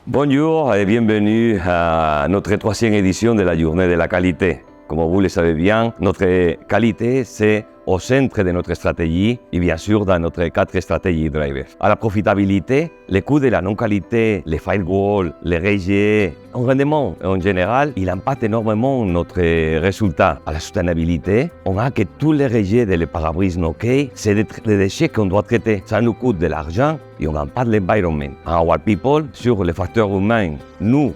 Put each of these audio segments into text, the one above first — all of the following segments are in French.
Bonjour et bienvenue à notre troisième édition de la Journée de la qualité. Comme vous le savez bien, notre qualité, c'est au centre de notre stratégie et bien sûr dans notre 4 stratégies drivers. À la profitabilité, les coûts de la non-qualité, les firewalls, les rejets, en rendement en général, il impacte énormément notre résultat. À la soutenabilité, on a que tous les rejets des pare-brises Nokia, c'est des déchets qu'on doit traiter. Ça nous coûte de l'argent et on impacte l'environnement. Our people, sur les facteurs humains, nous,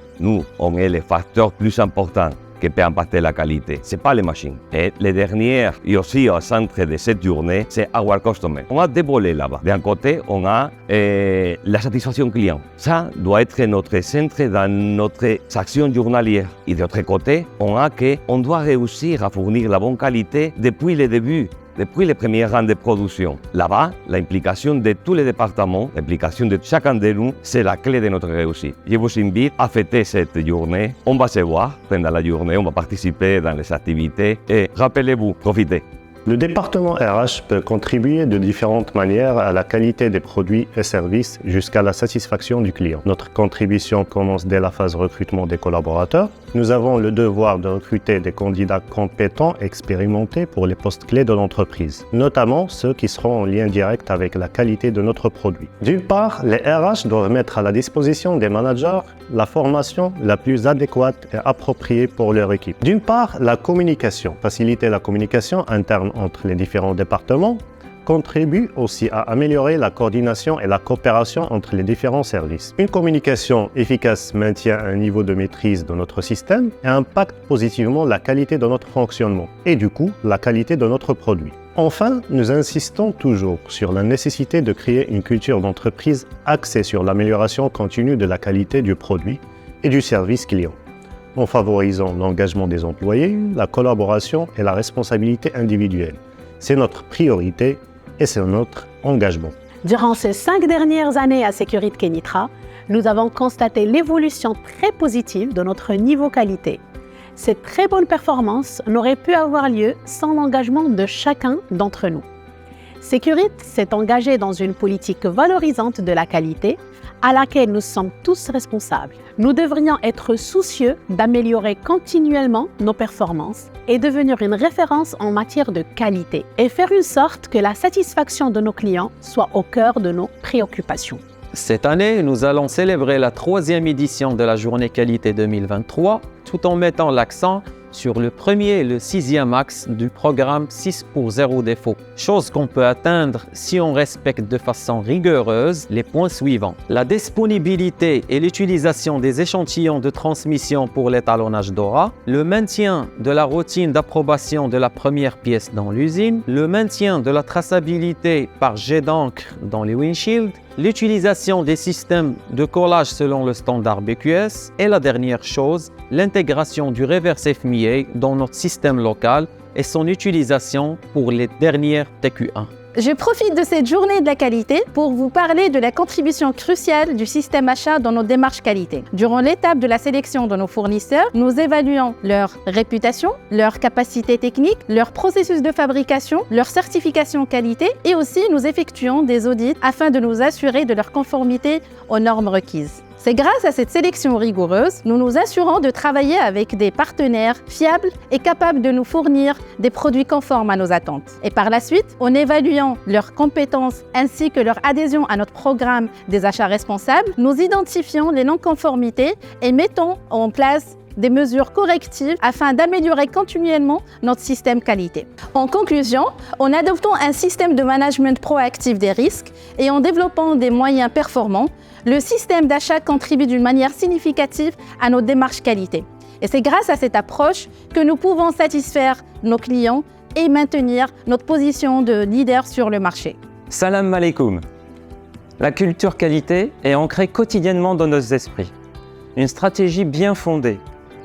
on est les facteurs plus importants qui peut impacter la qualité. Ce n'est pas les machines. Et les dernières, et aussi au centre de cette journée, c'est our customer. On a deux volets là-bas. D'un côté, on a la satisfaction client. Ça doit être notre centre dans notre action journalière. Et de l'autre côté, on a qu'on doit réussir à fournir la bonne qualité depuis le début. Depuis les premiers rangs de production. Là-bas, l'implication de tous les départements, l'implication de chacun de nous, c'est la clé de notre réussite. Je vous invite à fêter cette journée. On va se voir pendant la journée, on va participer dans les activités et rappelez-vous, profitez. Le département RH peut contribuer de différentes manières à la qualité des produits et services jusqu'à la satisfaction du client. Notre contribution commence dès la phase recrutement des collaborateurs. Nous avons le devoir de recruter des candidats compétents et expérimentés pour les postes clés de l'entreprise, notamment ceux qui seront en lien direct avec la qualité de notre produit. D'une part, les RH doivent mettre à la disposition des managers la formation la plus adéquate et appropriée pour leur équipe. D'une part, la communication. Faciliter la communication interne entre les différents départements contribue aussi à améliorer la coordination et la coopération entre les différents services. Une communication efficace maintient un niveau de maîtrise de notre système et impacte positivement la qualité de notre fonctionnement et du coup la qualité de notre produit. Enfin, nous insistons toujours sur la nécessité de créer une culture d'entreprise axée sur l'amélioration continue de la qualité du produit et du service client, en favorisant l'engagement des employés, la collaboration et la responsabilité individuelle. C'est notre priorité et c'est notre engagement. Durant ces 5 dernières années à Securite Kenitra, nous avons constaté l'évolution très positive de notre niveau qualité. Cette très bonne performance n'aurait pu avoir lieu sans l'engagement de chacun d'entre nous. Securite s'est engagé dans une politique valorisante de la qualité à laquelle nous sommes tous responsables. Nous devrions être soucieux d'améliorer continuellement nos performances et devenir une référence en matière de qualité et faire en sorte que la satisfaction de nos clients soit au cœur de nos préoccupations. Cette année, nous allons célébrer la 3e édition de la Journée Qualité 2023 tout en mettant l'accent sur le 1er et le 6e axe du programme 6 pour 0 défaut. Chose qu'on peut atteindre si on respecte de façon rigoureuse les points suivants. La disponibilité et l'utilisation des échantillons de transmission pour l'étalonnage DORA, le maintien de la routine d'approbation de la première pièce dans l'usine, le maintien de la traçabilité par jet d'encre dans les windshields, l'utilisation des systèmes de collage selon le standard BQS et la dernière chose, l'intégration du reverse FMEA dans notre système local et son utilisation pour les dernières TQ1. Je profite de cette journée de la qualité pour vous parler de la contribution cruciale du système achat dans nos démarches qualité. Durant l'étape de la sélection de nos fournisseurs, nous évaluons leur réputation, leur capacité technique, leur processus de fabrication, leur certification qualité et aussi nous effectuons des audits afin de nous assurer de leur conformité aux normes requises. C'est grâce à cette sélection rigoureuse, nous nous assurons de travailler avec des partenaires fiables et capables de nous fournir des produits conformes à nos attentes. Et par la suite, en évaluant leurs compétences ainsi que leur adhésion à notre programme des achats responsables, nous identifions les non-conformités et mettons en place des mesures correctives afin d'améliorer continuellement notre système qualité. En conclusion, en adoptant un système de management proactif des risques et en développant des moyens performants, le système d'achat contribue d'une manière significative à nos démarches qualité. Et c'est grâce à cette approche que nous pouvons satisfaire nos clients et maintenir notre position de leader sur le marché. Salam alaikum. La culture qualité est ancrée quotidiennement dans nos esprits. Une stratégie bien fondée,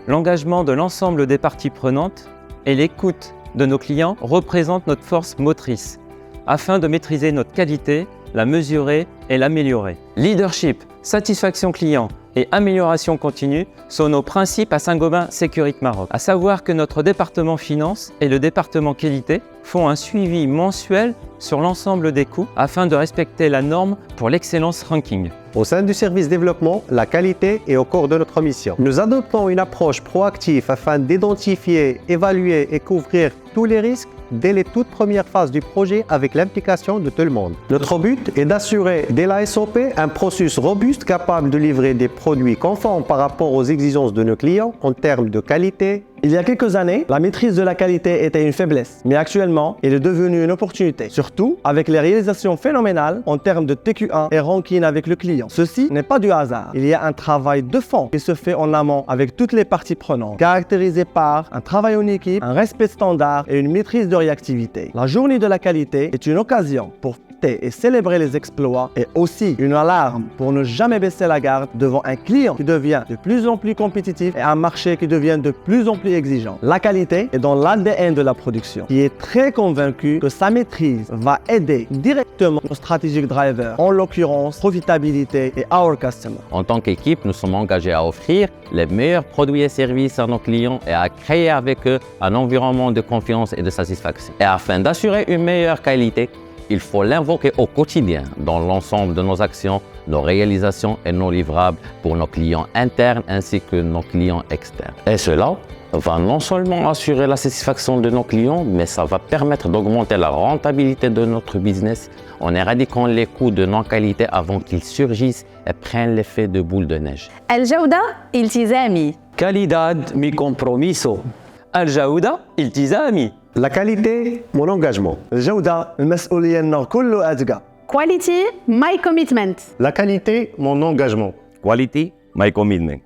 l'engagement de l'ensemble des parties prenantes et l'écoute de nos clients représentent notre force motrice afin de maîtriser notre qualité, la mesurer et l'améliorer. Leadership, satisfaction client, et amélioration continue sont nos principes à Saint-Gobain Sécurité Maroc. À savoir que notre département finance et le département qualité font un suivi mensuel sur l'ensemble des coûts afin de respecter la norme pour l'excellence ranking. Au sein du service développement, la qualité est au cœur de notre mission. Nous adoptons une approche proactive afin d'identifier, évaluer et couvrir tous les risques dès les toutes premières phases du projet avec l'implication de tout le monde. Notre but est d'assurer dès la SOP un processus robuste capable de livrer des produits conformes par rapport aux exigences de nos clients en termes de qualité. Il y a quelques années, la maîtrise de la qualité était une faiblesse, mais actuellement, elle est devenue une opportunité, surtout avec les réalisations phénoménales en termes de TQ1 et ranking avec le client. Ceci n'est pas du hasard. Il y a un travail de fond qui se fait en amont avec toutes les parties prenantes, caractérisé par un travail en équipe, un respect standard et une maîtrise de réactivité. La journée de la qualité est une occasion pour et célébrer les exploits et aussi une alarme pour ne jamais baisser la garde devant un client qui devient de plus en plus compétitif et un marché qui devient de plus en plus exigeant. La qualité est dans l'ADN de la production, qui est très convaincu que sa maîtrise va aider directement nos strategic drivers, en l'occurrence profitabilité et our customer. En tant qu'équipe, nous sommes engagés à offrir les meilleurs produits et services à nos clients et à créer avec eux un environnement de confiance et de satisfaction. Et afin d'assurer une meilleure qualité, il faut l'invoquer au quotidien dans l'ensemble de nos actions, nos réalisations et nos livrables pour nos clients internes ainsi que nos clients externes. Et cela va non seulement assurer la satisfaction de nos clients, mais ça va permettre d'augmenter la rentabilité de notre business en éradiquant les coûts de non-qualité avant qu'ils surgissent et prennent l'effet de boule de neige. الجودة التزامي. Calidad mi compromiso. Al-Jaouda iltizami. La qualité, mon engagement. الجودة المسؤولية إنه كله أدقى. Quality, my commitment. La qualité, mon engagement. Quality, my commitment.